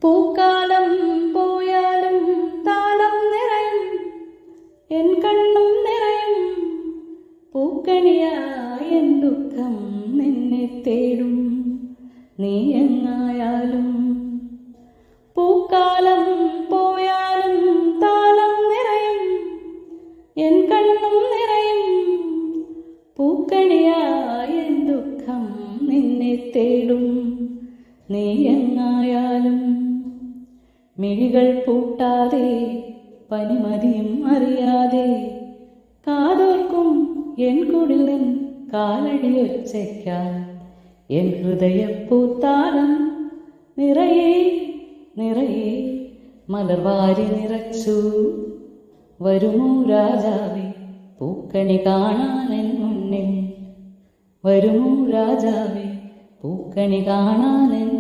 പൂക്കാലം പോയാലും താളം നിറയും, എൻ കണ്ണും നിറയും. പൂക്കണിയായ എൻ ദുഃഖം നിന്നെ തേടും, നീ എങ്ങായാലും. പൂക്കാലം പോയാലും താളം നിറയും, എൻ കണ്ണും നിറയും. പൂക്കണിയായ എൻ ദുഃഖം നിന്നെ തേടും, നീ എങ്ങായാലും. മിഴികൾ പൂട്ടാതെ പനിമതിയും അറിയാതെ കാതോർക്കും എൻ കുടിലൻ കാലടിയൊച്ചയ്ക്കാൻ. എൻ ഹൃദയപ്പൂത്താലം നിറയെ നിറയെ മലർവാരി നിറച്ചു. വരുമോ രാജാവേ പൂക്കണി കാണാൻ എൻ മുന്നിൽ, വരുമോ രാജാവേ പൂക്കണി കാണാൻ എൻ